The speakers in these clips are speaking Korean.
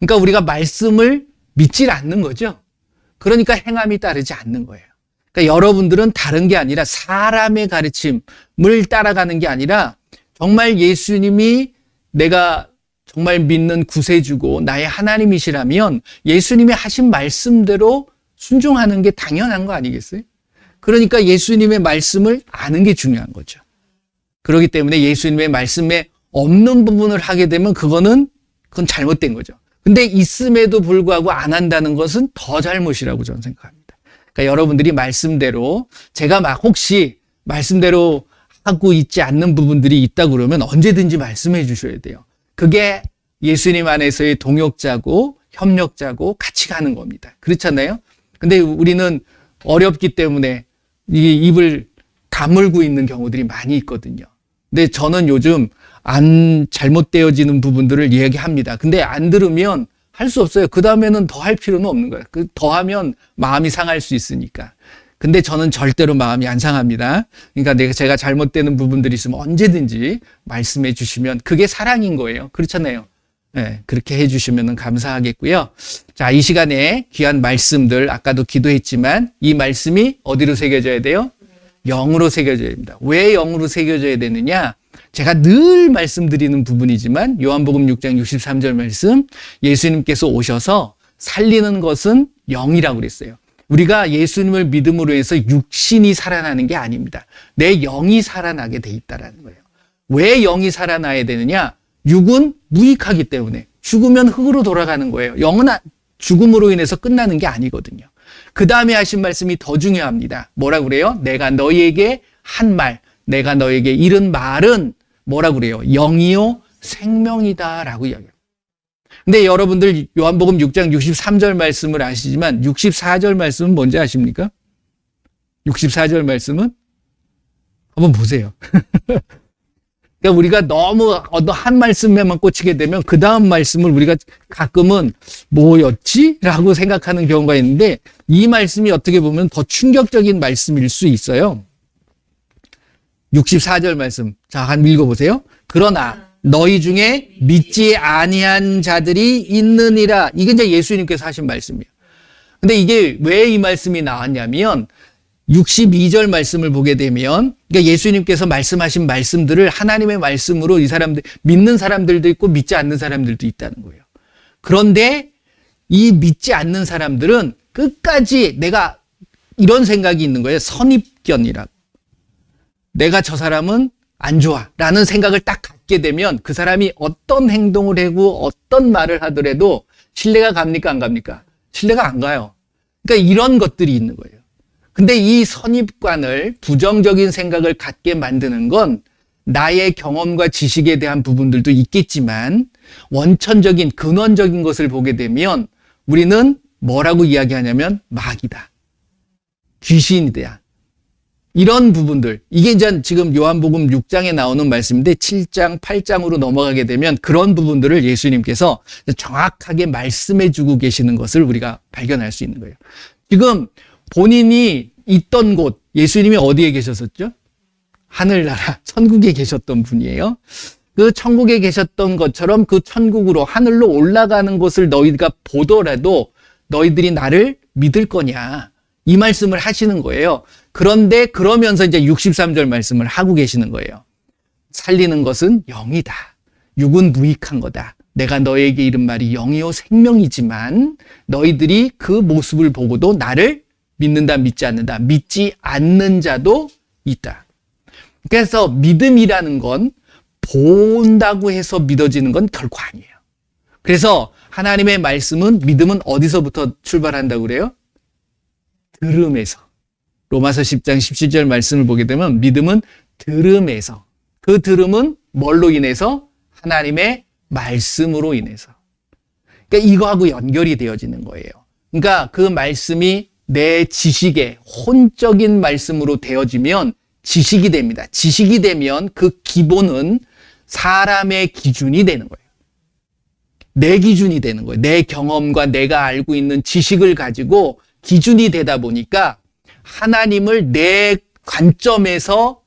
그러니까 우리가 말씀을 믿질 않는 거죠. 그러니까 행함이 따르지 않는 거예요. 그러니까 여러분들은 다른 게 아니라 사람의 가르침을 따라가는 게 아니라 정말 예수님이 내가 정말 믿는 구세주고 나의 하나님이시라면 예수님이 하신 말씀대로 순종하는 게 당연한 거 아니겠어요? 그러니까 예수님의 말씀을 아는 게 중요한 거죠. 그렇기 때문에 예수님의 말씀에 없는 부분을 하게 되면 그건 잘못된 거죠. 근데 있음에도 불구하고 안 한다는 것은 더 잘못이라고 저는 생각합니다. 그러니까 여러분들이 말씀대로 제가 막 혹시 말씀대로 하고 있지 않는 부분들이 있다 그러면 언제든지 말씀해 주셔야 돼요. 그게 예수님 안에서의 동역자고 협력자고 같이 가는 겁니다. 그렇잖아요? 근데 우리는 어렵기 때문에 이 입을 다물고 있는 경우들이 많이 있거든요. 근데 저는 요즘 안 잘못되어지는 부분들을 이야기합니다. 근데 안 들으면 할 수 없어요. 그 다음에는 더 할 필요는 없는 거예요. 더 하면 마음이 상할 수 있으니까. 근데 저는 절대로 마음이 안 상합니다. 그러니까 제가 잘못되는 부분들이 있으면 언제든지 말씀해 주시면 그게 사랑인 거예요. 그렇잖아요. 네, 그렇게 해 주시면 감사하겠고요. 자, 이 시간에 귀한 말씀들 아까도 기도했지만 이 말씀이 어디로 새겨져야 돼요? 영으로 새겨져야 됩니다. 왜 영으로 새겨져야 되느냐? 제가 늘 말씀드리는 부분이지만 요한복음 6장 63절 말씀, 예수님께서 오셔서 살리는 것은 영이라고 그랬어요. 우리가 예수님을 믿음으로 해서 육신이 살아나는 게 아닙니다. 내 영이 살아나게 돼 있다라는 거예요. 왜 영이 살아나야 되느냐? 육은 무익하기 때문에 죽으면 흙으로 돌아가는 거예요. 영은 죽음으로 인해서 끝나는 게 아니거든요. 그 다음에 하신 말씀이 더 중요합니다. 뭐라고 그래요? 내가 너희에게 한 말, 내가 너희에게 이른 말은 뭐라고 그래요? 영이요 생명이다 라고 이야기해요. 근데 여러분들 요한복음 6장 63절 말씀을 아시지만 64절 말씀은 뭔지 아십니까? 64절 말씀은? 한번 보세요. 그러니까 우리가 너무 한 말씀에만 꽂히게 되면 그 다음 말씀을 우리가 가끔은 뭐였지? 라고 생각하는 경우가 있는데 이 말씀이 어떻게 보면 더 충격적인 말씀일 수 있어요. 64절 말씀. 자, 한번 읽어보세요. 그러나 너희 중에 믿지 아니한 자들이 있느니라. 이게 이제 예수님께서 하신 말씀이에요. 근데 이게 왜 이 말씀이 나왔냐면 62절 말씀을 보게 되면 그러니까 예수님께서 말씀하신 말씀들을 하나님의 말씀으로 이 사람들 믿는 사람들도 있고 믿지 않는 사람들도 있다는 거예요. 그런데 이 믿지 않는 사람들은 끝까지 내가 이런 생각이 있는 거예요. 선입견이라고. 내가 저 사람은 안 좋아 라는 생각을 딱 갖게 되면 그 사람이 어떤 행동을 하고 어떤 말을 하더라도 신뢰가 갑니까 안 갑니까? 신뢰가 안 가요. 그러니까 이런 것들이 있는 거예요. 근데 이 선입관을 부정적인 생각을 갖게 만드는 건 나의 경험과 지식에 대한 부분들도 있겠지만 원천적인 근원적인 것을 보게 되면 우리는 뭐라고 이야기하냐면 마귀다. 귀신이다. 이런 부분들, 이게 이제 지금 요한복음 6장에 나오는 말씀인데 7장, 8장으로 넘어가게 되면 그런 부분들을 예수님께서 정확하게 말씀해 주고 계시는 것을 우리가 발견할 수 있는 거예요. 지금 본인이 있던 곳, 예수님이 어디에 계셨었죠? 하늘나라, 천국에 계셨던 분이에요. 그 천국에 계셨던 것처럼 그 천국으로, 하늘로 올라가는 것을 너희가 보더라도 너희들이 나를 믿을 거냐. 이 말씀을 하시는 거예요. 그런데 그러면서 이제 63절 말씀을 하고 계시는 거예요. 살리는 것은 영이다. 육은 무익한 거다. 내가 너에게 이른 말이 영이요 생명이지만 너희들이 그 모습을 보고도 나를 믿는다, 믿지 않는다. 믿지 않는 자도 있다. 그래서 믿음이라는 건 본다고 해서 믿어지는 건 결코 아니에요. 그래서 하나님의 말씀은 믿음은 어디서부터 출발한다고 그래요? 들음에서. 로마서 10장 17절 말씀을 보게 되면 믿음은 들음에서. 그 들음은 뭘로 인해서? 하나님의 말씀으로 인해서. 그러니까 이거하고 연결이 되어지는 거예요. 그러니까 그 말씀이 내 지식의 혼적인 말씀으로 되어지면 지식이 됩니다. 지식이 되면 그 기본은 사람의 기준이 되는 거예요. 내 기준이 되는 거예요. 내 경험과 내가 알고 있는 지식을 가지고 기준이 되다 보니까 하나님을 내 관점에서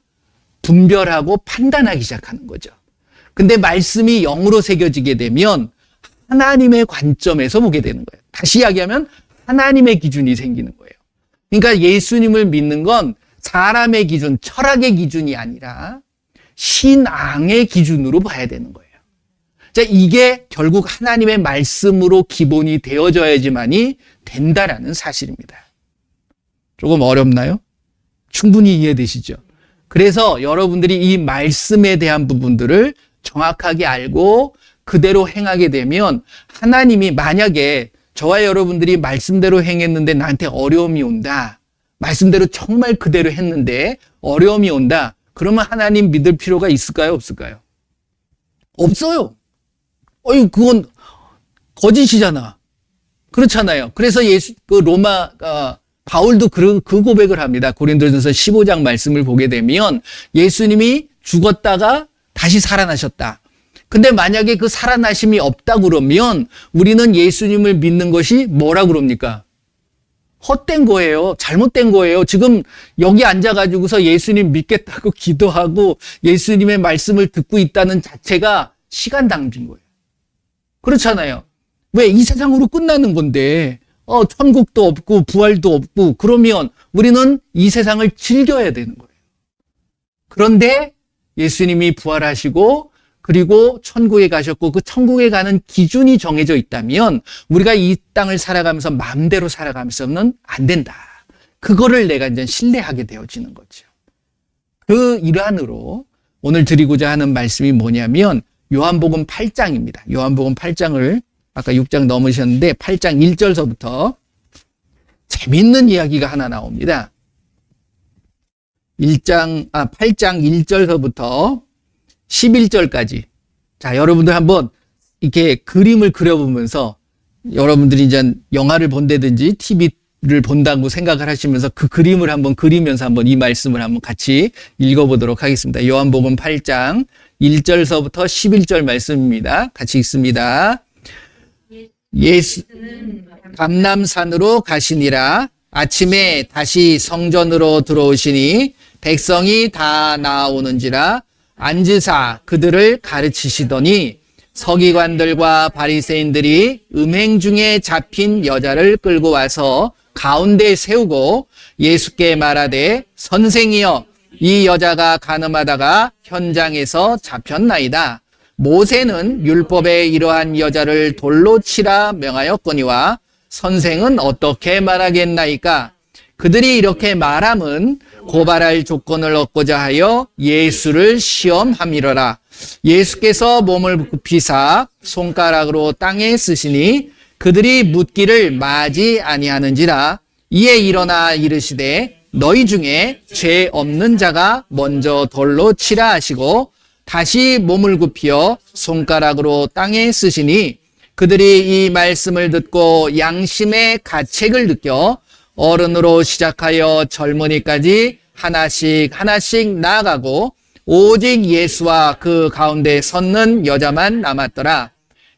분별하고 판단하기 시작하는 거죠. 근데 말씀이 영으로 새겨지게 되면 하나님의 관점에서 보게 되는 거예요. 다시 이야기하면 하나님의 기준이 생기는 거예요. 그러니까 예수님을 믿는 건 사람의 기준, 철학의 기준이 아니라 신앙의 기준으로 봐야 되는 거예요. 자, 이게 결국 하나님의 말씀으로 기본이 되어져야지만이 된다라는 사실입니다. 조금 어렵나요? 충분히 이해되시죠? 그래서 여러분들이 이 말씀에 대한 부분들을 정확하게 알고 그대로 행하게 되면 하나님이 만약에 저와 여러분들이 말씀대로 행했는데 나한테 어려움이 온다. 말씀대로 정말 그대로 했는데 어려움이 온다. 그러면 하나님 믿을 필요가 있을까요? 없을까요? 없어요. 그건 거짓이잖아. 그렇잖아요. 그래서 바울도 그 고백을 합니다. 고린도전서 15장 말씀을 보게 되면 예수님이 죽었다가 다시 살아나셨다. 근데 만약에 그 살아나심이 없다 그러면 우리는 예수님을 믿는 것이 뭐라 그럽니까? 헛된 거예요. 잘못된 거예요. 지금 여기 앉아가지고서 예수님 믿겠다고 기도하고 예수님의 말씀을 듣고 있다는 자체가 시간 낭비인 거예요. 그렇잖아요. 왜? 이 세상으로 끝나는 건데 천국도 없고 부활도 없고 그러면 우리는 이 세상을 즐겨야 되는 거예요. 그런데 예수님이 부활하시고 그리고 천국에 가셨고 그 천국에 가는 기준이 정해져 있다면 우리가 이 땅을 살아가면서 마음대로 살아가면서는 안 된다. 그거를 내가 이제 신뢰하게 되어지는 거죠. 그 일환으로 오늘 드리고자 하는 말씀이 뭐냐면 요한복음 8장입니다. 요한복음 8장을 아까 6장 넘으셨는데 8장 1절서부터 재밌는 이야기가 하나 나옵니다. 8장 1절서부터 11절까지. 자, 여러분들 한번 이렇게 그림을 그려보면서 여러분들이 이제 영화를 본다든지 TV를 본다고 생각을 하시면서 그 그림을 한번 그리면서 한번 이 말씀을 한번 같이 읽어보도록 하겠습니다. 요한복음 8장 1절서부터 11절 말씀입니다. 같이 읽습니다. 예수는 감람산으로 가시니라. 아침에 다시 성전으로 들어오시니 백성이 다 나아오는지라 앉으사 그들을 가르치시더니 서기관들과 바리새인들이 음행 중에 잡힌 여자를 끌고 와서 가운데 세우고 예수께 말하되 선생이여 이 여자가 간음하다가 현장에서 잡혔나이다. 모세는 율법에 이러한 여자를 돌로 치라 명하였거니와 선생은 어떻게 말하겠나이까? 그들이 이렇게 말함은 고발할 조건을 얻고자 하여 예수를 시험함이러라. 예수께서 몸을 굽히사 손가락으로 땅에 쓰시니 그들이 묻기를 마지 아니하는지라. 이에 일어나 이르시되 너희 중에 죄 없는 자가 먼저 돌로 치라 하시고 다시 몸을 굽혀 손가락으로 땅에 쓰시니 그들이 이 말씀을 듣고 양심의 가책을 느껴 어른으로 시작하여 젊은이까지 하나씩 나아가고 오직 예수와 그 가운데 섰는 여자만 남았더라.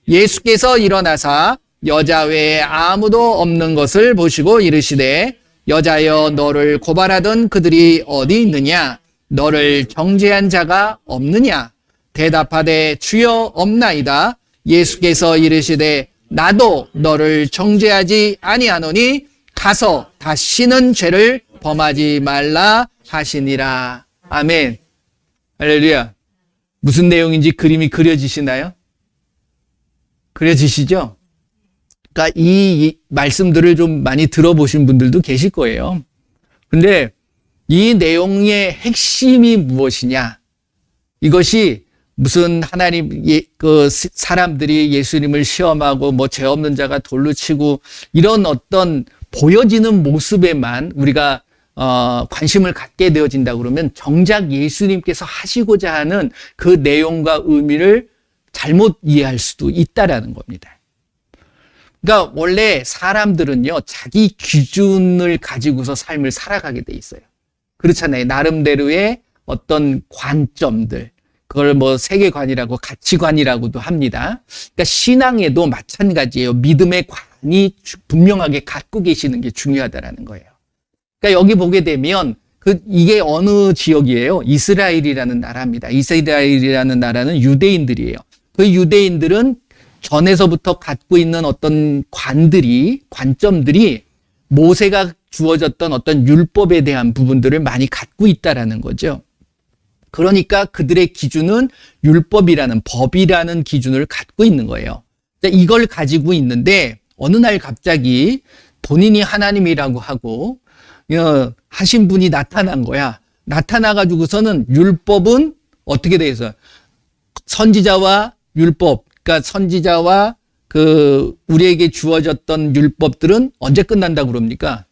예수께서 일어나사 여자 외에 아무도 없는 것을 보시고 이르시되 여자여 너를 고발하던 그들이 어디 있느냐? 너를 정죄한 자가 없느냐? 대답하되 주여 없나이다. 예수께서 이르시되 나도 너를 정죄하지 아니하노니 가서 다시는 죄를 범하지 말라 하시니라. 아멘. 할렐루야. 무슨 내용인지 그림이 그려지시나요? 그려지시죠? 그러니까 이 말씀들을 좀 많이 들어보신 분들도 계실 거예요. 근데 이 내용의 핵심이 무엇이냐? 이것이 무슨 사람들이 예수님을 시험하고 죄 없는 자가 돌로 치고 이런 어떤 보여지는 모습에만 우리가 관심을 갖게 되어진다 그러면 정작 예수님께서 하시고자 하는 그 내용과 의미를 잘못 이해할 수도 있다라는 겁니다. 그러니까 원래 사람들은요, 자기 기준을 가지고서 삶을 살아가게 돼 있어요. 그렇잖아요. 나름대로의 어떤 관점들, 그걸 세계관이라고 가치관이라고도 합니다. 그러니까 신앙에도 마찬가지예요. 믿음의 관이 분명하게 갖고 계시는 게 중요하다라는 거예요. 그러니까 여기 보게 되면 이게 어느 지역이에요? 이스라엘이라는 나라입니다. 이스라엘이라는 나라는 유대인들이에요. 그 유대인들은 전에서부터 갖고 있는 어떤 관점들이 모세가 주어졌던 어떤 율법에 대한 부분들을 많이 갖고 있다라는 거죠. 그러니까 그들의 기준은 율법이라는 법이라는 기준을 갖고 있는 거예요. 이걸 가지고 있는데 어느 날 갑자기 본인이 하나님이라고 하고 하신 분이 나타난 거야. 나타나가지고서는 율법은 어떻게 돼 있어요? 선지자와 율법, 그러니까 선지자와 우리에게 주어졌던 율법들은 언제 끝난다고 그럽니까?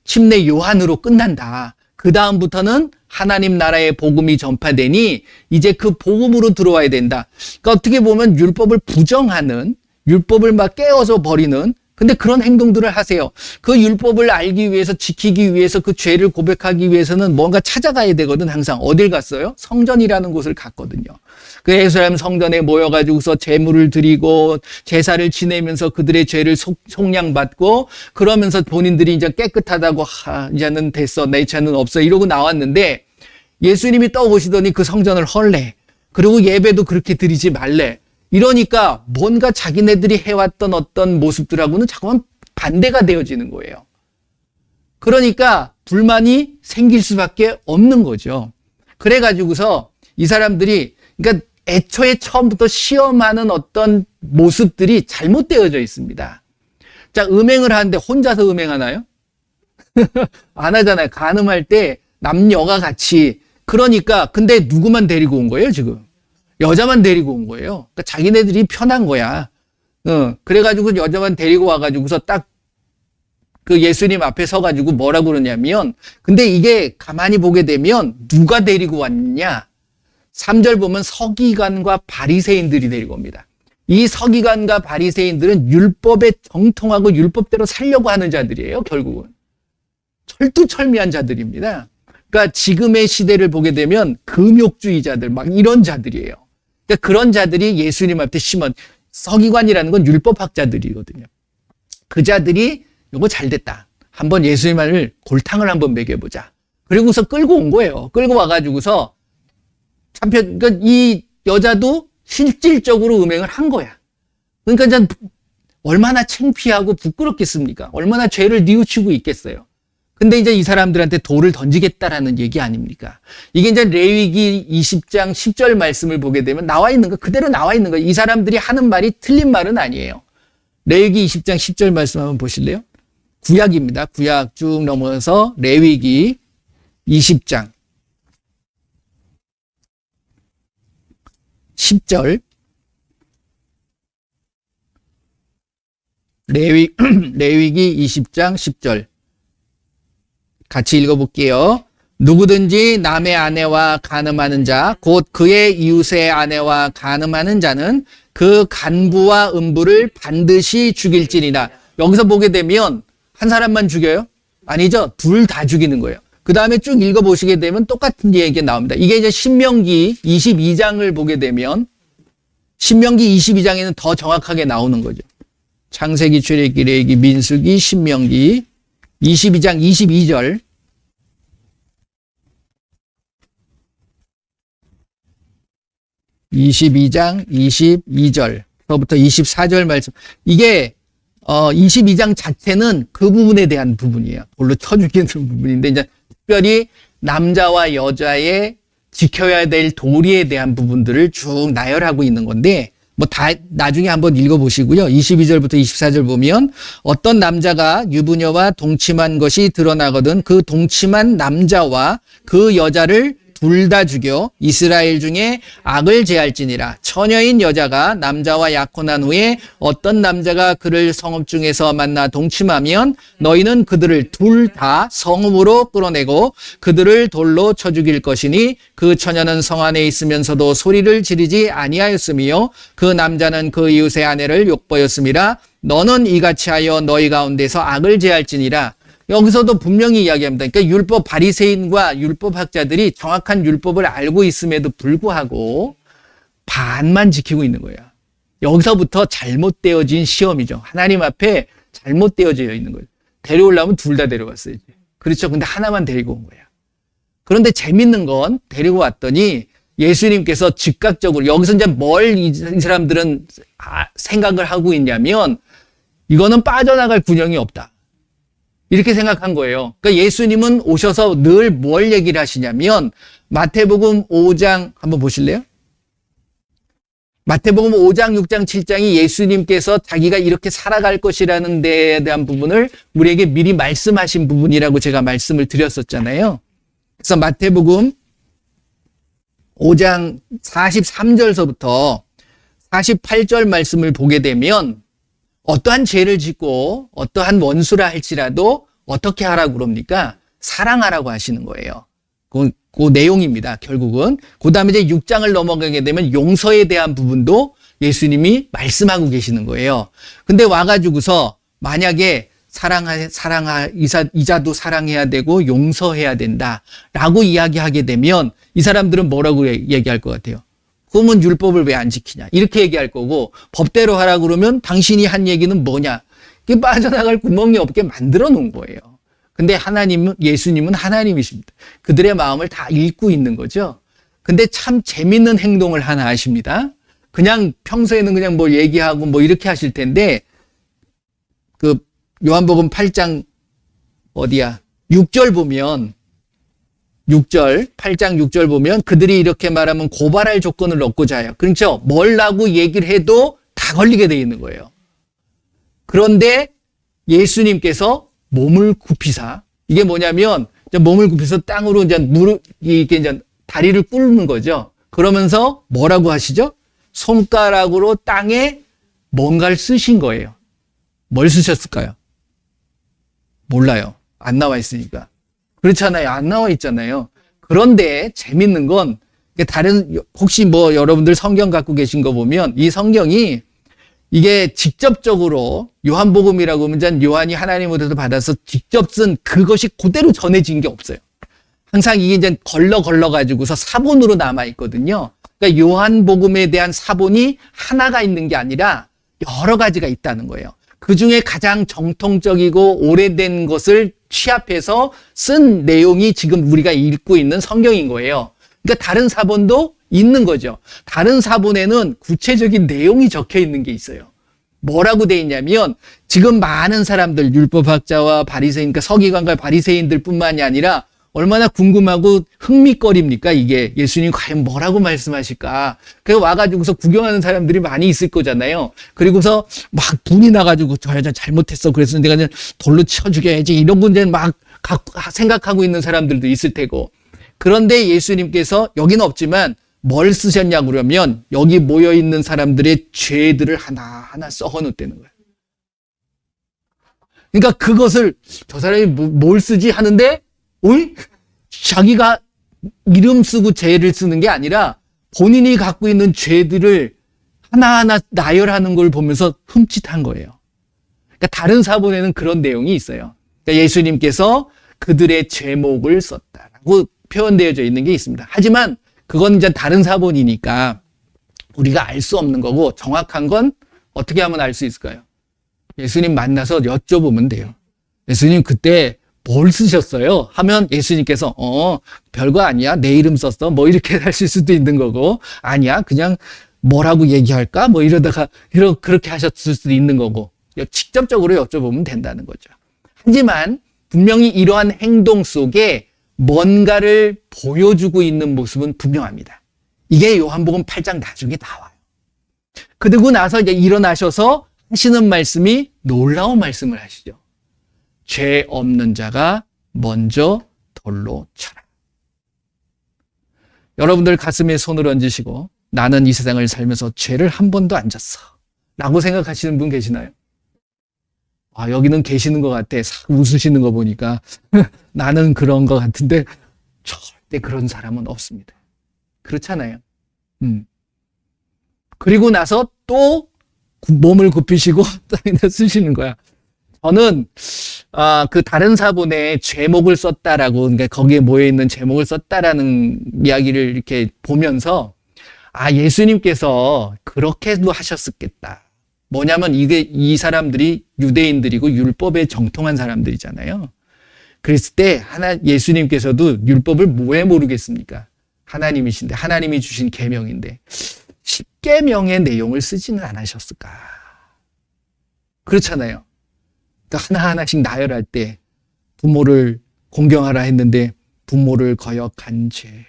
침례 요한으로 끝난다. 그 다음부터는 하나님 나라의 복음이 전파되니 이제 그 복음으로 들어와야 된다. 그러니까 어떻게 보면 율법을 부정하는, 율법을 막 깨어서 버리는, 근데 그런 행동들을 하세요. 그 율법을 알기 위해서, 지키기 위해서, 그 죄를 고백하기 위해서는 뭔가 찾아가야 되거든. 항상 어딜 갔어요? 성전이라는 곳을 갔거든요. 그 예루살렘 성전에 모여가지고서 제물을 드리고 제사를 지내면서 그들의 죄를 속량받고, 그러면서 본인들이 이제 깨끗하다고, 이제는 됐어, 내 죄는 없어, 이러고 나왔는데 예수님이 떠오시더니 그 성전을 헐래. 그리고 예배도 그렇게 드리지 말래. 이러니까 뭔가 자기네들이 해왔던 어떤 모습들하고는 자꾸만 반대가 되어지는 거예요. 그러니까 불만이 생길 수밖에 없는 거죠. 그래가지고서 이 사람들이, 그러니까 애초에 처음부터 시험하는 어떤 모습들이 잘못되어져 있습니다. 자, 음행을 하는데 혼자서 음행하나요? 안 하잖아요. 간음할 때 남녀가 같이. 그러니까 근데 누구만 데리고 온 거예요, 지금? 여자만 데리고 온 거예요. 그러니까 자기네들이 편한 거야. 그래가지고 여자만 데리고 와가지고서 딱 그 예수님 앞에 서가지고 뭐라고 그러냐면, 근데 이게 가만히 보게 되면 누가 데리고 왔냐? 3절 보면 서기관과 바리새인들이 데리고 옵니다. 이 서기관과 바리새인들은 율법에 정통하고 율법대로 살려고 하는 자들이에요, 결국은. 철두철미한 자들입니다. 그러니까 지금의 시대를 보게 되면 금욕주의자들, 막 이런 자들이에요. 그러니까 그런 자들이 예수님 앞에 심은, 서기관이라는 건 율법학자들이거든요. 그 자들이 이거 잘 됐다. 한번 예수님을 골탕을 한번 먹여보자. 그리고서 끌고 온 거예요. 끌고 와가지고서 그러니까 이 여자도 실질적으로 음행을 한 거야. 그러니까 이제 얼마나 창피하고 부끄럽겠습니까? 얼마나 죄를 뉘우치고 있겠어요. 근데 이제 이 사람들한테 돌을 던지겠다라는 얘기 아닙니까? 이게 이제 레위기 20장 10절 말씀을 보게 되면 나와 있는 거, 그대로 나와 있는 거예요. 이 사람들이 하는 말이 틀린 말은 아니에요. 레위기 20장 10절 말씀 한번 보실래요? 구약입니다. 구약 쭉 넘어서 레위기 20장 10절. 레위기 20장 10절. 같이 읽어볼게요. 누구든지 남의 아내와 간음하는 자, 곧 그의 이웃의 아내와 간음하는 자는 그 간부와 음부를 반드시 죽일지니라. 여기서 보게 되면 한 사람만 죽여요? 아니죠. 둘 다 죽이는 거예요. 그 다음에 쭉 읽어보시게 되면 똑같은 얘기가 나옵니다. 이게 이제 신명기 22장을 보게 되면 신명기 22장에는 더 정확하게 나오는 거죠. 창세기, 출애굽기, 레위기, 민수기, 신명기 22장 22절. (22장 22절부터 24절) 말씀. 이게 22장 자체는 그 부분에 대한 부분이에요. 돌로 쳐 죽이는 부분인데, 이제 특별히 남자와 여자의 지켜야 될 도리에 대한 부분들을 쭉 나열하고 있는 건데, 뭐 다 나중에 한번 읽어보시고요. 22절부터 24절 보면 어떤 남자가 유부녀와 동침한 것이 드러나거든 그 동침한 남자와 그 여자를 둘 다 죽여 이스라엘 중에 악을 제할지니라. 처녀인 여자가 남자와 약혼한 후에 어떤 남자가 그를 성읍 중에서 만나 동침하면 너희는 그들을 둘 다 성읍으로 끌어내고 그들을 돌로 쳐 죽일 것이니 그 처녀는 성 안에 있으면서도 소리를 지르지 아니하였으며 그 남자는 그 이웃의 아내를 욕보였음이라. 너는 이같이 하여 너희 가운데서 악을 제할지니라. 여기서도 분명히 이야기합니다. 그러니까 율법 바리새인과 율법학자들이 정확한 율법을 알고 있음에도 불구하고 반만 지키고 있는 거예요. 여기서부터 잘못되어진 시험이죠. 하나님 앞에 잘못되어져 있는 거예요. 데려오려면 둘 다 데려왔어야지. 그렇죠. 근데 하나만 데리고 온 거야. 그런데 재밌는 건 데리고 왔더니 예수님께서 즉각적으로 여기서 이제 뭘 이 사람들은 생각을 하고 있냐면 이거는 빠져나갈 군형이 없다. 이렇게 생각한 거예요. 그러니까 예수님은 오셔서 늘 뭘 얘기를 하시냐면 마태복음 5장 한번 보실래요? 마태복음 5장, 6장, 7장이 예수님께서 자기가 이렇게 살아갈 것이라는 데에 대한 부분을 우리에게 미리 말씀하신 부분이라고 제가 말씀을 드렸었잖아요. 그래서 마태복음 5장 43절서부터 48절 말씀을 보게 되면 어떠한 죄를 짓고 어떠한 원수라 할지라도 어떻게 하라고 그럽니까? 사랑하라고 하시는 거예요. 그 내용입니다. 결국은. 그 다음에 이제 6장을 넘어가게 되면 용서에 대한 부분도 예수님이 말씀하고 계시는 거예요. 근데 와가지고서 만약에 이자도 사랑해야 되고 용서해야 된다라고 이야기하게 되면 이 사람들은 뭐라고 얘기할 것 같아요? 그러면 율법을 왜 안 지키냐? 이렇게 얘기할 거고 법대로 하라 그러면 당신이 한 얘기는 뭐냐? 이게 빠져나갈 구멍이 없게 만들어 놓은 거예요. 근데 예수님은 하나님이십니다. 그들의 마음을 다 읽고 있는 거죠. 근데 참 재밌는 행동을 하나 하십니다. 그냥 평소에는 그냥 뭐 얘기하고 뭐 이렇게 하실 텐데 그 요한복음 8장 6절 보면 8장 6절 보면 그들이 이렇게 말하면 고발할 조건을 얻고자 해요. 그렇죠? 뭘라고 얘기를 해도 다 걸리게 돼 있는 거예요. 그런데 예수님께서 몸을 굽히사 이게 뭐냐면 몸을 굽혀서 땅으로 이렇게 이제 다리를 꿇는 거죠. 그러면서 뭐라고 하시죠? 손가락으로 땅에 뭔가를 쓰신 거예요. 뭘 쓰셨을까요? 몰라요. 안 나와 있으니까. 그렇잖아요. 안 나와 있잖아요. 그런데 재밌는 건 혹시 뭐 여러분들 성경 갖고 계신 거 보면 이 성경이 이게 직접적으로 요한복음이라고 하면 요한이 하나님으로부터 받아서 직접 쓴 그것이 그대로 전해진 게 없어요. 항상 이게 이제 걸러가지고서 사본으로 남아있거든요. 그러니까 요한복음에 대한 사본이 하나가 있는 게 아니라 여러 가지가 있다는 거예요. 그 중에 가장 정통적이고 오래된 것을 취합해서 쓴 내용이 지금 우리가 읽고 있는 성경인 거예요. 그러니까 다른 사본도 있는 거죠. 다른 사본에는 구체적인 내용이 적혀 있는 게 있어요. 뭐라고 돼 있냐면 지금 많은 사람들 율법학자와 바리새인, 그러니까 서기관과 바리새인들 뿐만이 아니라 얼마나 궁금하고 흥미거립니까? 이게 예수님 과연 뭐라고 말씀하실까? 그래서 와가지고서 구경하는 사람들이 많이 있을 거잖아요. 그리고서 막 분이 나가지고 저 여자 잘못했어. 그래서 내가 그냥 돌로 쳐 죽여야지. 이런 거 이제 막 생각하고 있는 사람들도 있을 테고. 그런데 예수님께서 여기는 없지만 뭘 쓰셨냐고 그러면 여기 모여있는 사람들의 죄들을 하나하나 썩어놓다는 거예요. 그러니까 그것을 저 사람이 뭘 쓰지 하는데 자기가 이름 쓰고 죄를 쓰는 게 아니라 본인이 갖고 있는 죄들을 하나하나 나열하는 걸 보면서 흠칫한 거예요. 그러니까 다른 사본에는 그런 내용이 있어요. 그러니까 예수님께서 그들의 죄목을 썼다라고 표현되어져 있는 게 있습니다. 하지만 그건 이제 다른 사본이니까 우리가 알 수 없는 거고 정확한 건 어떻게 하면 알 수 있을까요? 예수님 만나서 여쭤보면 돼요. 예수님 그때 뭘 쓰셨어요? 하면 예수님께서 별거 아니야. 내 이름 썼어. 뭐 이렇게 하실 수도 있는 거고 아니야. 그냥 뭐라고 얘기할까? 뭐 이러다가 그렇게 하셨을 수도 있는 거고 직접적으로 여쭤보면 된다는 거죠. 하지만 분명히 이러한 행동 속에 뭔가를 보여주고 있는 모습은 분명합니다. 이게 요한복음 8장 나중에 나와요. 그리고 나서 이제 일어나셔서 하시는 말씀이 놀라운 말씀을 하시죠. 죄 없는 자가 먼저 돌로 쳐라. 여러분들 가슴에 손을 얹으시고 나는 이 세상을 살면서 죄를 한 번도 안 졌어 라고 생각하시는 분 계시나요? 여기는 계시는 것 같아. 웃으시는 거 보니까 나는 그런 것 같은데 절대 그런 사람은 없습니다. 그렇잖아요. 그리고 나서 또 몸을 굽히시고 땅에다 쓰시는 거야. 저는 그 다른 사본에 제목을 썼다라고, 그러니까 거기에 모여 있는 제목을 썼다라는 이야기를 이렇게 보면서 예수님께서 그렇게도 하셨었겠다. 뭐냐면 이 사람들이 유대인들이고 율법에 정통한 사람들이잖아요. 그랬을 때 예수님께서도 율법을 왜 모르겠습니까? 하나님이신데 하나님이 주신 계명인데 10계명의 내용을 쓰지는 않으셨을까? 그렇잖아요. 그러니까 하나하나씩 나열할 때 부모를 공경하라 했는데 부모를 거역한 죄.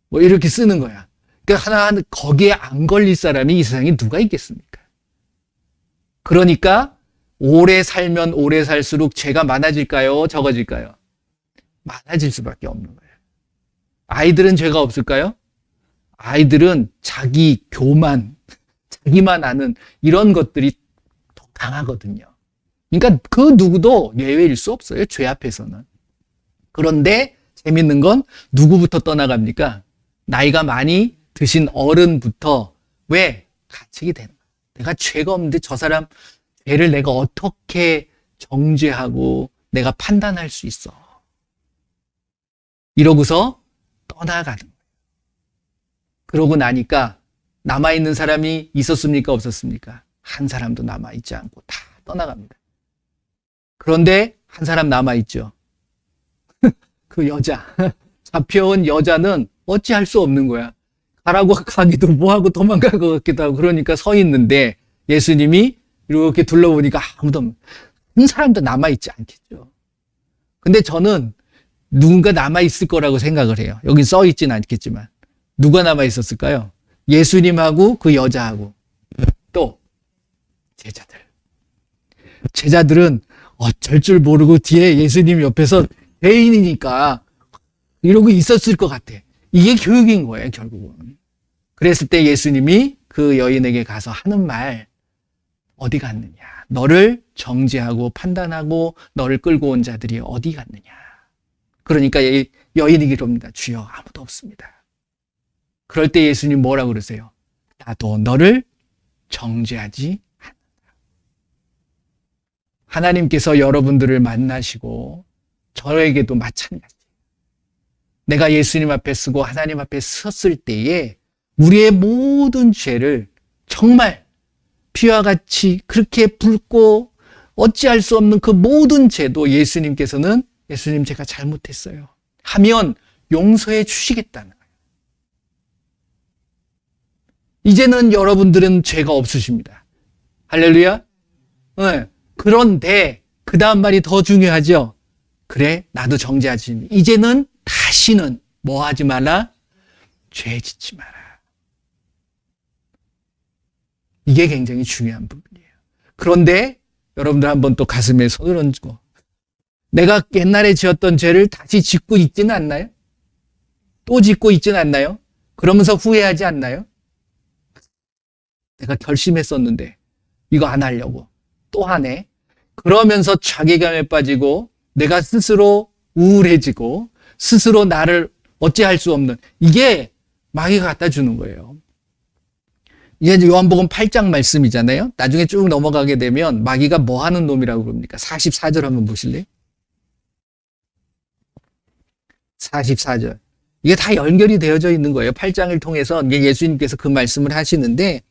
뭐 이렇게 쓰는 거야. 그러니까 하나하나 거기에 안 걸릴 사람이 이 세상에 누가 있겠습니까? 그러니까 오래 살면 오래 살수록 죄가 많아질까요? 적어질까요? 많아질 수밖에 없는 거예요. 아이들은 죄가 없을까요? 아이들은 자기 교만, 자기만 아는 이런 것들이 더 강하거든요. 그러니까 그 누구도 예외일 수 없어요. 죄 앞에서는. 그런데 재밌는 건 누구부터 떠나갑니까? 나이가 많이 드신 어른부터 왜? 가책이 되는 거예요. 내가 죄가 없는데 저 사람 죄를 내가 어떻게 정죄하고 내가 판단할 수 있어. 이러고서 떠나가는 거예요. 그러고 나니까 남아있는 사람이 있었습니까? 없었습니까? 한 사람도 남아있지 않고 다 떠나갑니다. 그런데 한 사람 남아있죠. 그 여자. 잡혀온 여자는 어찌할 수 없는 거야. 가라고 가기도 뭐하고 도망갈 것 같기도 하고 그러니까 서 있는데 예수님이 이렇게 둘러보니까 아무도 한 사람도 남아있지 않겠죠. 근데 저는 누군가 남아있을 거라고 생각을 해요. 여기 써 있지는 않겠지만. 누가 남아있었을까요? 예수님하고 그 여자하고 또 제자들. 제자들은 어쩔 줄 모르고 뒤에 예수님 옆에서 죄인이니까 이러고 있었을 것 같아. 이게 교육인 거예요, 결국은. 그랬을 때 예수님이 그 여인에게 가서 하는 말, 어디 갔느냐? 너를 정죄하고 판단하고 너를 끌고 온 자들이 어디 갔느냐? 그러니까 여인이 그럽니다. 주여, 아무도 없습니다. 그럴 때 예수님 뭐라고 그러세요? 나도 너를 정죄하지 않는다. 하나님께서 여러분들을 만나시고 저에게도 마찬가지. 내가 예수님 앞에 서고 하나님 앞에 섰을 때에 우리의 모든 죄를 정말 피와 같이 그렇게 붉고 어찌할 수 없는 그 모든 죄도 예수님께서는 예수님 제가 잘못했어요 하면 용서해 주시겠다는 거예요. 이제는 여러분들은 죄가 없으십니다. 할렐루야. 네. 그런데 그 다음 말이 더 중요하죠. 그래 나도 정죄하지. 이제는 다시는 뭐 하지 말라? 죄 짓지 마라. 이게 굉장히 중요한 부분이에요. 그런데 여러분들 한번 또 가슴에 손을 얹고 내가 옛날에 지었던 죄를 다시 짓고 있지는 않나요? 또 짓고 있지는 않나요? 그러면서 후회하지 않나요? 내가 결심했었는데 이거 안 하려고 또 하네. 그러면서 자괴감에 빠지고 내가 스스로 우울해지고 스스로 나를 어찌할 수 없는 이게 마귀가 갖다 주는 거예요. 이게 요한복음 8장 말씀이잖아요. 나중에 쭉 넘어가게 되면 마귀가 뭐 하는 놈이라고 그럽니까? 44절 한번 보실래요? 44절. 이게 다 연결이 되어져 있는 거예요. 8장을 통해서 예수님께서 그 말씀을 하시는데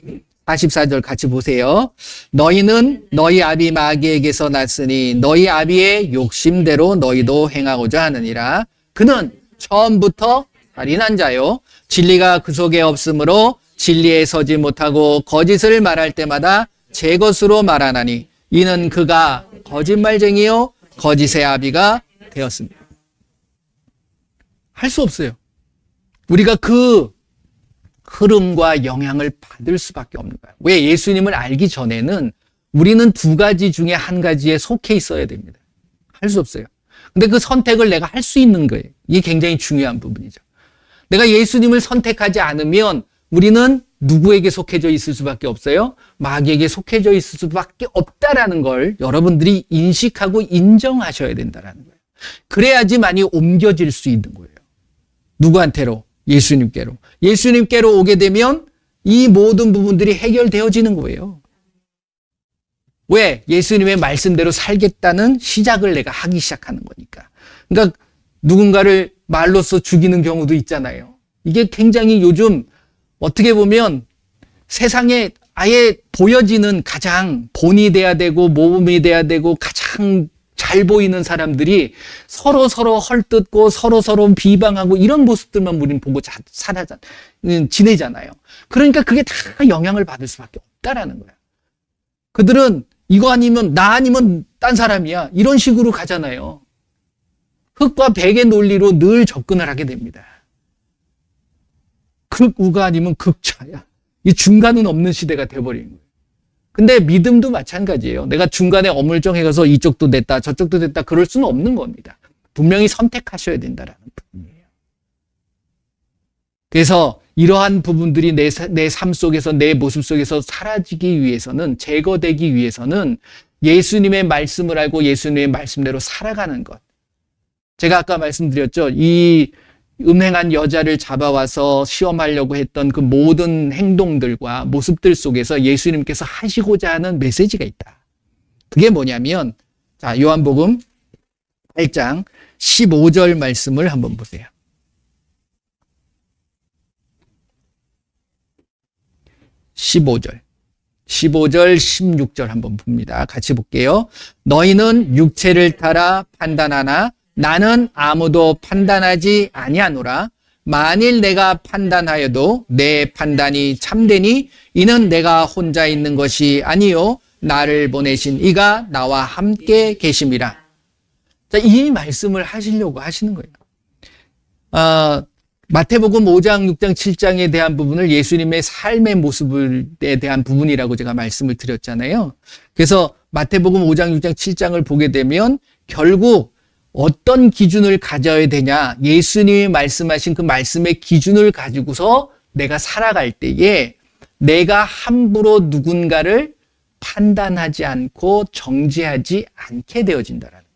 44절 같이 보세요. 너희는 너희 아비 마귀에게서 났으니 너희 아비의 욕심대로 너희도 행하고자 하느니라. 그는 처음부터 살인한 자요. 진리가 그 속에 없으므로 진리에 서지 못하고 거짓을 말할 때마다 제 것으로 말하나니 이는 그가 거짓말쟁이요 거짓의 아비가 되었습니다. 할 수 없어요. 우리가 그 흐름과 영향을 받을 수밖에 없는 거예요. 왜? 예수님을 알기 전에는 우리는 두 가지 중에 한 가지에 속해 있어야 됩니다. 할 수 없어요. 근데 그 선택을 내가 할 수 있는 거예요. 이게 굉장히 중요한 부분이죠. 내가 예수님을 선택하지 않으면 우리는 누구에게 속해져 있을 수밖에 없어요? 마귀에게 속해져 있을 수밖에 없다라는 걸 여러분들이 인식하고 인정하셔야 된다라는 거예요. 그래야지만이 옮겨질 수 있는 거예요. 누구한테로? 예수님께로. 예수님께로 오게 되면 이 모든 부분들이 해결되어지는 거예요. 왜? 예수님의 말씀대로 살겠다는 시작을 내가 하기 시작하는 거니까. 그러니까 누군가를 말로써 죽이는 경우도 있잖아요. 이게 굉장히 요즘 어떻게 보면 세상에 아예 보여지는 가장 본이 돼야 되고 모범이 돼야 되고 가장 잘 보이는 사람들이 서로 헐뜯고 서로 비방하고 이런 모습들만 우리는 보고 지내잖아요. 그러니까 그게 다 영향을 받을 수밖에 없다라는 거예요. 그들은 이거 아니면 나 아니면 딴 사람이야. 이런 식으로 가잖아요. 흙과 백의 논리로 늘 접근을 하게 됩니다. 극우가 아니면 극좌야. 이 중간은 없는 시대가 돼버린 거예요. 근데 믿음도 마찬가지예요. 내가 중간에 어물쩡해가서 이쪽도 됐다 저쪽도 됐다 그럴 수는 없는 겁니다. 분명히 선택하셔야 된다라는 부분이에요. 그래서 이러한 부분들이 내 삶 속에서 내 모습 속에서 사라지기 위해서는 제거되기 위해서는 예수님의 말씀을 알고 예수님의 말씀대로 살아가는 것. 제가 아까 말씀드렸죠. 이 음행한 여자를 잡아와서 시험하려고 했던 그 모든 행동들과 모습들 속에서 예수님께서 하시고자 하는 메시지가 있다. 그게 뭐냐면, 자, 요한복음 8장 15절 말씀을 한번 보세요. 15절, 16절 한번 봅니다. 같이 볼게요. 너희는 육체를 따라 판단하나 나는 아무도 판단하지 아니하노라. 만일 내가 판단하여도 내 판단이 참되니 이는 내가 혼자 있는 것이 아니요 나를 보내신 이가 나와 함께 계심이라. 자, 이 말씀을 하시려고 하시는 거예요. 마태복음 5장, 6장, 7장에 대한 부분을 예수님의 삶의 모습에 대한 부분이라고 제가 말씀을 드렸잖아요. 그래서 마태복음 5장, 6장, 7장을 보게 되면 결국 어떤 기준을 가져야 되냐, 예수님이 말씀하신 그 말씀의 기준을 가지고서 내가 살아갈 때에 내가 함부로 누군가를 판단하지 않고 정죄하지 않게 되어진다라는 거예요.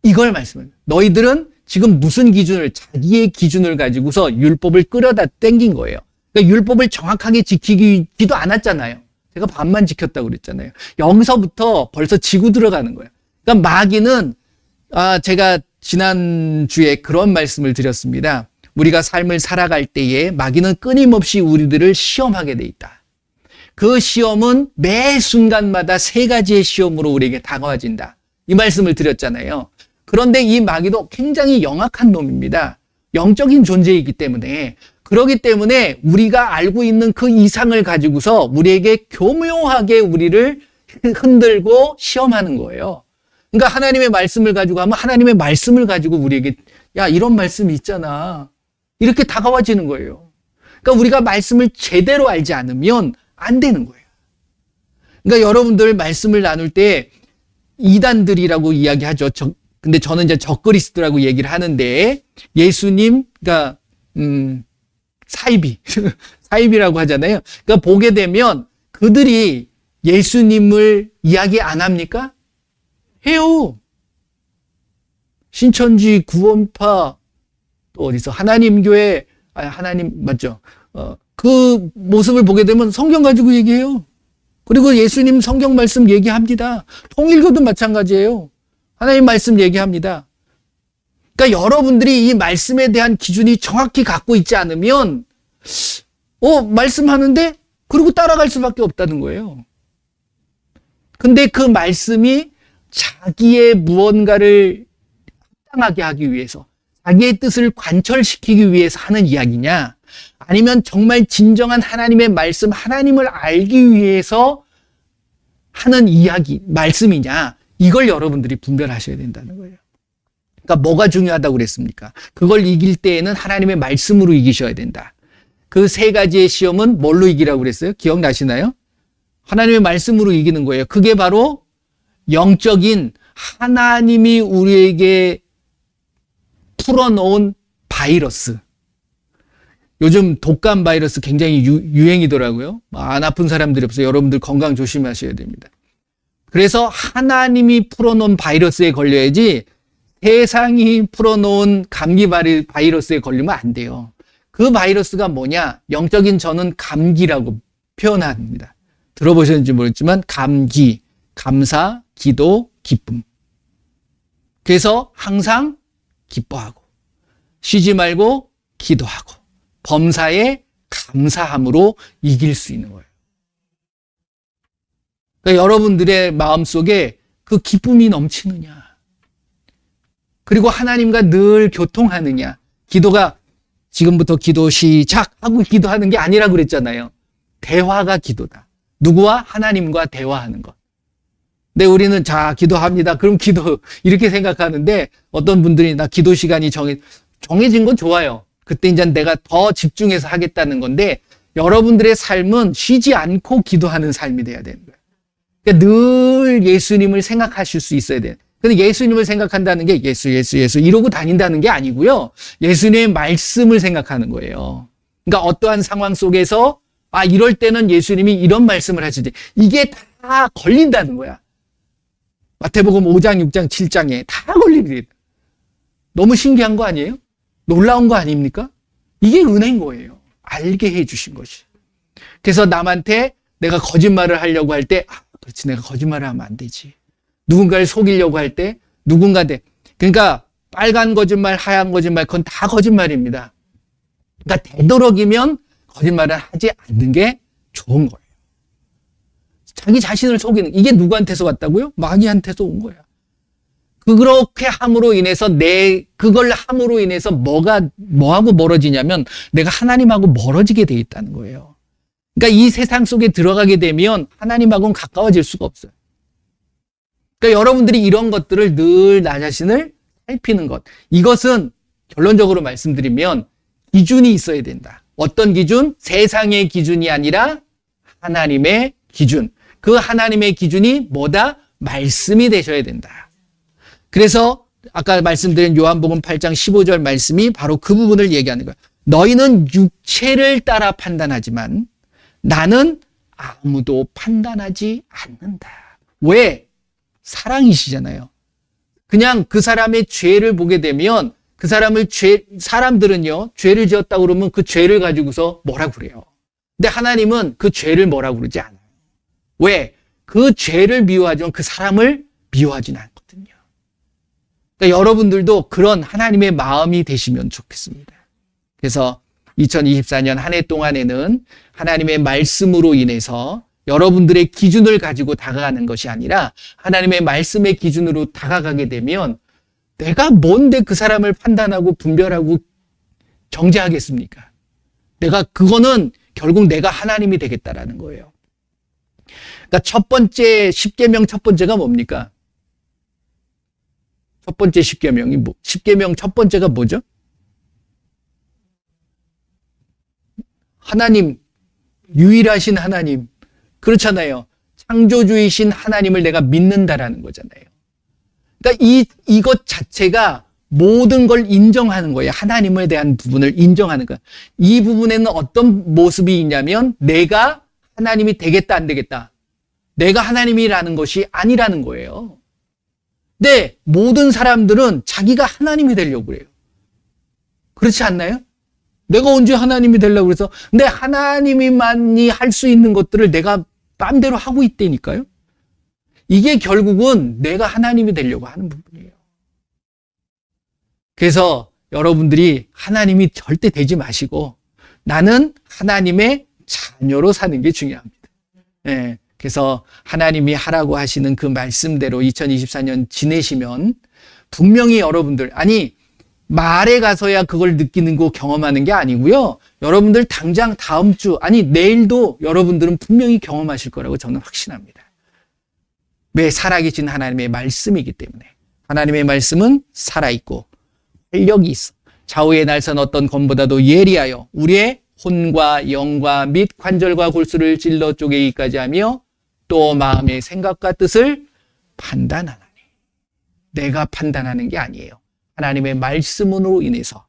이걸 말씀해요. 너희들은 지금 무슨 기준을, 자기의 기준을 가지고서 율법을 끌어다 땡긴 거예요. 그러니까 율법을 정확하게 지키지도 않았잖아요. 제가 반만 지켰다고 그랬잖아요. 여기서부터 벌써 지고 들어가는 거예요. 그러니까 마귀는, 제가 지난주에 그런 말씀을 드렸습니다. 우리가 삶을 살아갈 때에 마귀는 끊임없이 우리들을 시험하게 돼 있다. 그 시험은 매 순간마다 세 가지의 시험으로 우리에게 다가와진다. 이 말씀을 드렸잖아요. 그런데 이 마귀도 굉장히 영악한 놈입니다. 영적인 존재이기 때문에. 그렇기 때문에 우리가 알고 있는 그 이상을 가지고서 우리에게 교묘하게 우리를 흔들고 시험하는 거예요. 그러니까 하나님의 말씀을 가지고 하면 하나님의 말씀을 가지고 우리에게 야, 이런 말씀이 있잖아. 이렇게 다가와지는 거예요. 그러니까 우리가 말씀을 제대로 알지 않으면 안 되는 거예요. 그러니까 여러분들 말씀을 나눌 때 이단들이라고 이야기하죠. 근데 저는 이제 적그리스도라고 얘기를 하는데 예수님, 그러니까 사이비라고 하잖아요. 그러니까 보게 되면 그들이 예수님을 이야기 안 합니까? 해요. 신천지, 구원파, 또 어디서 하나님교회, 하나님 맞죠? 그 모습을 보게 되면 성경 가지고 얘기해요. 그리고 예수님 성경 말씀 얘기합니다. 통일교도 마찬가지예요. 하나님 말씀 얘기합니다. 그러니까 여러분들이 이 말씀에 대한 기준이 정확히 갖고 있지 않으면 말씀하는데 그리고 따라갈 수밖에 없다는 거예요. 근데 그 말씀이 자기의 무언가를 합당하게 하기 위해서, 자기의 뜻을 관철시키기 위해서 하는 이야기냐, 아니면 정말 진정한 하나님의 말씀, 하나님을 알기 위해서 하는 이야기, 말씀이냐, 이걸 여러분들이 분별하셔야 된다는 거예요. 그러니까 뭐가 중요하다고 그랬습니까? 그걸 이길 때에는 하나님의 말씀으로 이기셔야 된다. 그 세 가지의 시험은 뭘로 이기라고 그랬어요? 기억나시나요? 하나님의 말씀으로 이기는 거예요. 그게 바로 영적인 하나님이 우리에게 풀어놓은 바이러스. 요즘 독감 바이러스 굉장히 유행이더라고요. 안 아픈 사람들이 없어요. 여러분들 건강 조심하셔야 됩니다. 그래서 하나님이 풀어놓은 바이러스에 걸려야지 세상이 풀어놓은 감기 바이러스에 걸리면 안 돼요. 그 바이러스가 뭐냐? 영적인 저는 감기라고 표현합니다. 들어보셨는지 모르겠지만 감기, 감사, 기도, 기쁨. 그래서 항상 기뻐하고 쉬지 말고 기도하고 범사에 감사함으로 이길 수 있는 거예요. 그러니까 여러분들의 마음속에 그 기쁨이 넘치느냐? 그리고 하나님과 늘 교통하느냐? 기도가 지금부터 기도 시작 하고 기도하는 게 아니라 그랬잖아요. 대화가 기도다. 누구와? 하나님과 대화하는 것. 근데 우리는 자, 기도합니다. 그럼 기도 이렇게 생각하는데 어떤 분들이 나 기도 시간이 정해진 건 좋아요. 그때 이제 내가 더 집중해서 하겠다는 건데 여러분들의 삶은 쉬지 않고 기도하는 삶이 돼야 되는 거예요. 그러니까 늘 예수님을 생각하실 수 있어야 돼요. 근데 예수님을 생각한다는 게 예수 이러고 다닌다는 게 아니고요. 예수님의 말씀을 생각하는 거예요. 그러니까 어떠한 상황 속에서 이럴 때는 예수님이 이런 말씀을 하시지. 이게 다 걸린다는 거야. 마태복음 5장, 6장, 7장에 다 걸리게. 너무 신기한 거 아니에요? 놀라운 거 아닙니까? 이게 은혜인 거예요. 알게 해 주신 것이. 그래서 남한테 내가 거짓말을 하려고 할 때, 그렇지, 내가 거짓말을 하면 안 되지. 누군가를 속이려고 할 때, 누군가한테. 그러니까 빨간 거짓말, 하얀 거짓말, 그건 다 거짓말입니다. 그러니까 되도록이면 거짓말을 하지 않는 게 좋은 거예요. 자기 자신을 속이는, 이게 누구한테서 왔다고요? 마귀한테서 온 거야. 그렇게 함으로 인해서 그걸 함으로 인해서 뭐하고 멀어지냐면 내가 하나님하고 멀어지게 돼 있다는 거예요. 그러니까 이 세상 속에 들어가게 되면 하나님하고는 가까워질 수가 없어요. 그러니까 여러분들이 이런 것들을 늘 나 자신을 살피는 것. 이것은 결론적으로 말씀드리면 기준이 있어야 된다. 어떤 기준? 세상의 기준이 아니라 하나님의 기준. 그 하나님의 기준이 뭐다? 말씀이 되셔야 된다. 그래서 아까 말씀드린 요한복음 8장 15절 말씀이 바로 그 부분을 얘기하는 거예요. 너희는 육체를 따라 판단하지만 나는 아무도 판단하지 않는다. 왜? 사랑이시잖아요. 그냥 그 사람의 죄를 보게 되면 사람들은요, 죄를 지었다고 그러면 그 죄를 가지고서 뭐라 그래요. 근데 하나님은 그 죄를 뭐라 그러지 않아요. 왜? 그 죄를 미워하지만 그 사람을 미워하진 않거든요. 그러니까 여러분들도 그런 하나님의 마음이 되시면 좋겠습니다. 그래서 2024년 한 해 동안에는 하나님의 말씀으로 인해서 여러분들의 기준을 가지고 다가가는 것이 아니라 하나님의 말씀의 기준으로 다가가게 되면 내가 뭔데 그 사람을 판단하고 분별하고 정죄하겠습니까? 그거는 결국 내가 하나님이 되겠다라는 거예요. 그러니까 첫 번째, 10계명 첫 번째가 뭡니까? 첫 번째 10계명이 10계명 첫 번째가 뭐죠? 하나님, 유일하신 하나님. 그렇잖아요. 창조주이신 하나님을 내가 믿는다라는 거잖아요. 그러니까 이것 자체가 모든 걸 인정하는 거예요. 하나님에 대한 부분을 인정하는 거예요. 이 부분에는 어떤 모습이 있냐면 내가 하나님이 되겠다 안 되겠다. 내가 하나님이라는 것이 아니라는 거예요. 근데 모든 사람들은 자기가 하나님이 되려고 그래요. 그렇지 않나요? 내가 언제 하나님이 되려고 그래서 근데 하나님이만이 할 수 있는 것들을 내가 맘대로 하고 있다니까요. 이게 결국은 내가 하나님이 되려고 하는 부분이에요. 그래서 여러분들이 하나님이 절대 되지 마시고 나는 하나님의 자녀로 사는 게 중요합니다. 네, 그래서 하나님이 하라고 하시는 그 말씀대로 2024년 지내시면 분명히 여러분들 말에 가서야 그걸 느끼는 거 경험하는 게 아니고요. 여러분들 당장 다음 주 내일도 여러분들은 분명히 경험하실 거라고 저는 확신합니다. 왜? 살아계신 하나님의 말씀이기 때문에. 하나님의 말씀은 살아있고 활력이 있어. 좌우의 날선 어떤 검보다도 예리하여 우리의 혼과 영과 및 관절과 골수를 찔러 쪼개기까지 하며 또 마음의 생각과 뜻을 판단하나니. 내가 판단하는 게 아니에요. 하나님의 말씀으로 인해서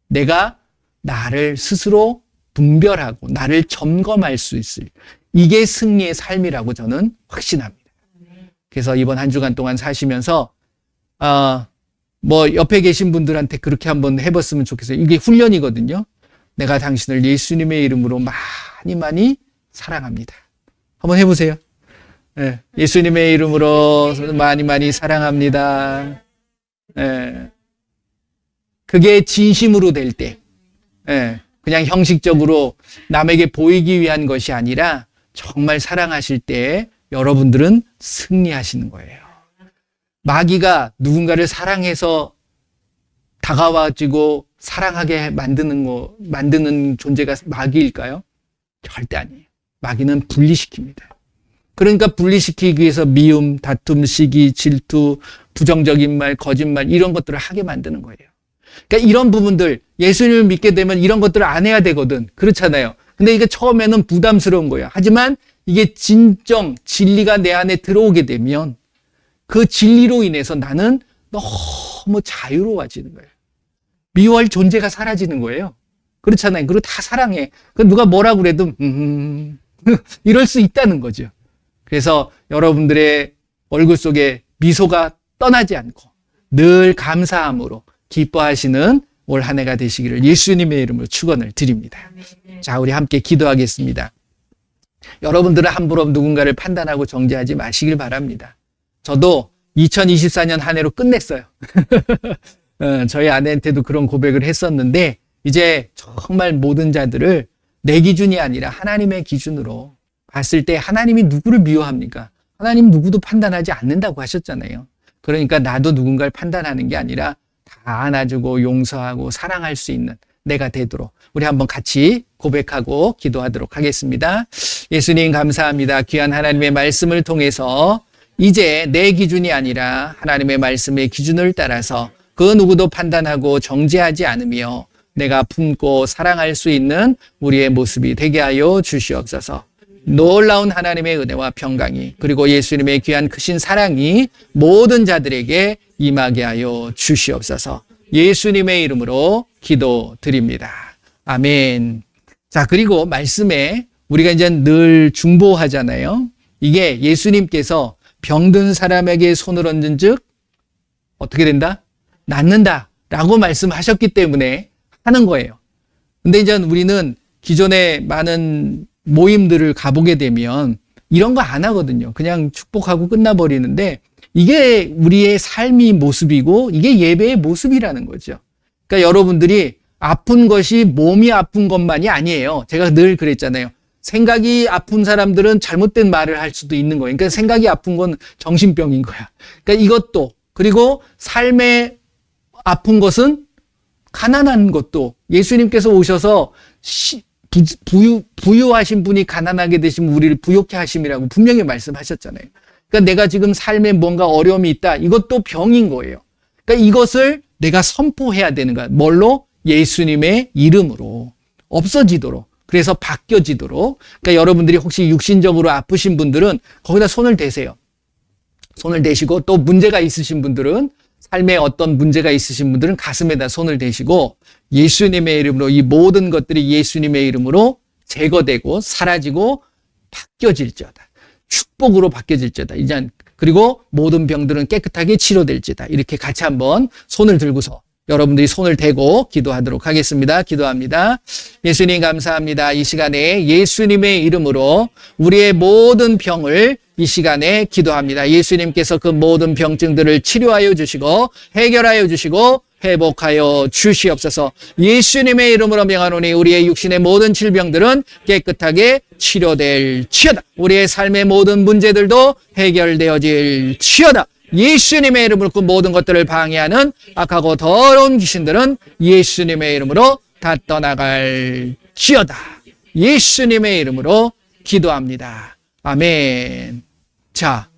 내가 나를 스스로 분별하고 나를 점검할 수 있을 이게 승리의 삶이라고 저는 확신합니다. 그래서 이번 한 주간 동안 사시면서 옆에 계신 분들한테 그렇게 한번 해봤으면 좋겠어요. 이게 훈련이거든요. 내가 당신을 예수님의 이름으로 많이 많이 사랑합니다. 한번 해보세요. 네, 예수님의 이름으로 많이 많이 사랑합니다. 네. 그게 진심으로 될 때, 그냥 형식적으로 남에게 보이기 위한 것이 아니라 정말 사랑하실 때 여러분들은 승리하시는 거예요. 마귀가 누군가를 사랑해서 다가와지고 사랑하게 만드는 존재가 마귀일까요? 절대 아니에요. 마귀는 분리시킵니다. 그러니까 분리시키기 위해서 미움, 다툼, 시기, 질투, 부정적인 말, 거짓말 이런 것들을 하게 만드는 거예요. 그러니까 이런 부분들 예수님을 믿게 되면 이런 것들을 안 해야 되거든. 그렇잖아요. 근데 이게 처음에는 부담스러운 거예요. 하지만 이게 진정 진리가 내 안에 들어오게 되면 그 진리로 인해서 나는 너무 자유로워지는 거예요. 미워할 존재가 사라지는 거예요. 그렇잖아요. 그리고 다 사랑해. 누가 뭐라고 그래도 이럴 수 있다는 거죠. 그래서 여러분들의 얼굴 속에 미소가 떠나지 않고 늘 감사함으로 기뻐하시는 올 한 해가 되시기를 예수님의 이름으로 축원을 드립니다. 자, 우리 함께 기도하겠습니다. 여러분들은 함부로 누군가를 판단하고 정죄하지 마시길 바랍니다. 저도 2024년 한 해로 끝냈어요. 저희 아내한테도 그런 고백을 했었는데 이제 정말 모든 자들을 내 기준이 아니라 하나님의 기준으로 봤을 때 하나님이 누구를 미워합니까? 하나님 누구도 판단하지 않는다고 하셨잖아요. 그러니까 나도 누군가를 판단하는 게 아니라 다 안아주고 용서하고 사랑할 수 있는 내가 되도록 우리 한번 같이 고백하고 기도하도록 하겠습니다. 예수님 감사합니다. 귀한 하나님의 말씀을 통해서 이제 내 기준이 아니라 하나님의 말씀의 기준을 따라서 그 누구도 판단하고 정죄하지 않으며 내가 품고 사랑할 수 있는 우리의 모습이 되게 하여 주시옵소서. 놀라운 하나님의 은혜와 평강이 그리고 예수님의 귀한 크신 사랑이 모든 자들에게 임하게 하여 주시옵소서. 예수님의 이름으로 기도드립니다. 아멘. 자, 그리고 말씀에 우리가 이제 늘 중보하잖아요. 이게 예수님께서 병든 사람에게 손을 얹은 즉 어떻게 된다? 낫는다 라고 말씀하셨기 때문에 하는 거예요. 근데 이제 우리는 기존에 많은 모임들을 가보게 되면 이런 거 안 하거든요. 그냥 축복하고 끝나버리는데 이게 우리의 삶의 모습이고 이게 예배의 모습이라는 거죠. 그러니까 여러분들이 아픈 것이 몸이 아픈 것만이 아니에요. 제가 늘 그랬잖아요. 생각이 아픈 사람들은 잘못된 말을 할 수도 있는 거예요. 그러니까 생각이 아픈 건 정신병인 거야. 그러니까 이것도 그리고 삶에 아픈 것은 가난한 것도 예수님께서 오셔서 부유하신 분이 가난하게 되시면 우리를 부욕해 하심이라고 분명히 말씀하셨잖아요. 그러니까 내가 지금 삶에 뭔가 어려움이 있다. 이것도 병인 거예요. 그러니까 이것을 내가 선포해야 되는 거야. 뭘로? 예수님의 이름으로 없어지도록. 그래서 바뀌어지도록. 그러니까 여러분들이 혹시 육신적으로 아프신 분들은 거기다 손을 대세요. 손을 대시고 또 문제가 있으신 분들은 삶에 어떤 문제가 있으신 분들은 가슴에다 손을 대시고 예수님의 이름으로 이 모든 것들이 예수님의 이름으로 제거되고 사라지고 바뀌어질지어다. 축복으로 바뀌어질지어다. 이제 그리고 모든 병들은 깨끗하게 치료될지다. 이렇게 같이 한번 손을 들고서 여러분들이 손을 대고 기도하도록 하겠습니다. 기도합니다. 예수님 감사합니다. 이 시간에 예수님의 이름으로 우리의 모든 병을 이 시간에 기도합니다. 예수님께서 그 모든 병증들을 치료하여 주시고 해결하여 주시고 회복하여 주시옵소서. 예수님의 이름으로 명하노니 우리의 육신의 모든 질병들은 깨끗하게 치료될지어다. 우리의 삶의 모든 문제들도 해결되어질지어다. 예수님의 이름으로 그 모든 것들을 방해하는 악하고 더러운 귀신들은 예수님의 이름으로 다 떠나갈지어다. 예수님의 이름으로 기도합니다. 아멘. 자,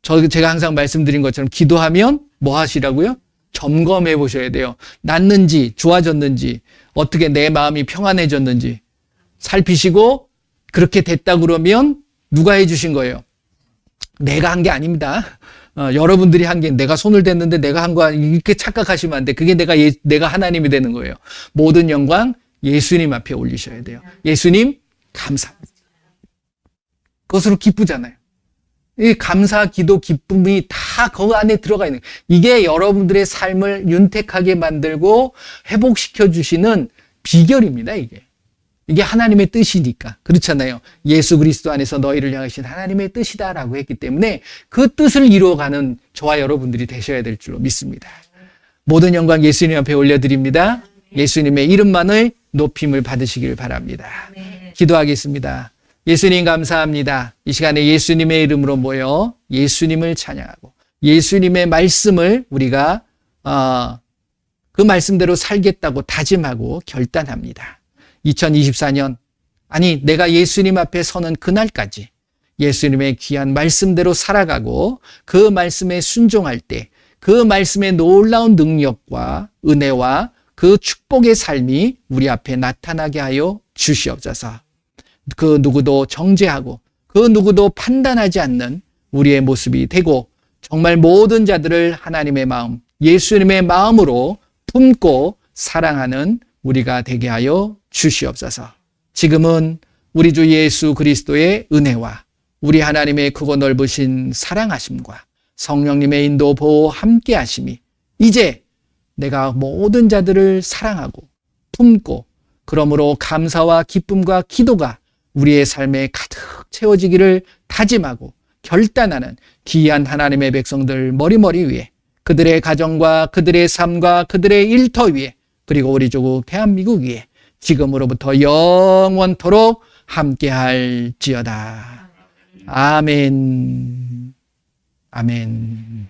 제가 항상 말씀드린 것처럼 기도하면 뭐 하시라고요? 점검해 보셔야 돼요. 낫는지 좋아졌는지 어떻게 내 마음이 평안해졌는지 살피시고 그렇게 됐다 그러면 누가 해주신 거예요? 내가 한 게 아닙니다. 여러분들이 한 게 내가 손을 댔는데 내가 한 거야 이렇게 착각하시면 안 돼. 그게 내가 하나님이 되는 거예요. 모든 영광 예수님 앞에 올리셔야 돼요. 예수님 감사합니다. 그것으로 기쁘잖아요. 이 감사, 기도, 기쁨이 다 그 안에 들어가 있는 거예요. 이게 여러분들의 삶을 윤택하게 만들고 회복시켜 주시는 비결입니다. 이게 하나님의 뜻이니까. 그렇잖아요. 예수 그리스도 안에서 너희를 향하신 하나님의 뜻이다라고 했기 때문에 그 뜻을 이루어가는 저와 여러분들이 되셔야 될 줄로 믿습니다. 모든 영광 예수님 앞에 올려드립니다. 예수님의 이름만을 높임을 받으시길 바랍니다. 기도하겠습니다. 예수님 감사합니다. 이 시간에 예수님의 이름으로 모여 예수님을 찬양하고 예수님의 말씀을 우리가 그 말씀대로 살겠다고 다짐하고 결단합니다. 2024년, 아니 내가 예수님 앞에 서는 그날까지 예수님의 귀한 말씀대로 살아가고 그 말씀에 순종할 때 그 말씀의 놀라운 능력과 은혜와 그 축복의 삶이 우리 앞에 나타나게 하여 주시옵소서. 그 누구도 정죄하고 그 누구도 판단하지 않는 우리의 모습이 되고 정말 모든 자들을 하나님의 마음, 예수님의 마음으로 품고 사랑하는 우리가 되게 하여 주시옵소서. 지금은 우리 주 예수 그리스도의 은혜와 우리 하나님의 크고 넓으신 사랑하심과 성령님의 인도 보호 함께 하심이 이제 내가 모든 자들을 사랑하고 품고 그러므로 감사와 기쁨과 기도가 우리의 삶에 가득 채워지기를 다짐하고 결단하는 귀한 하나님의 백성들 머리머리 위에 그들의 가정과 그들의 삶과 그들의 일터 위에 그리고 우리 조국 대한민국 위에 지금으로부터 영원토록 함께할지어다. 아멘. 아멘.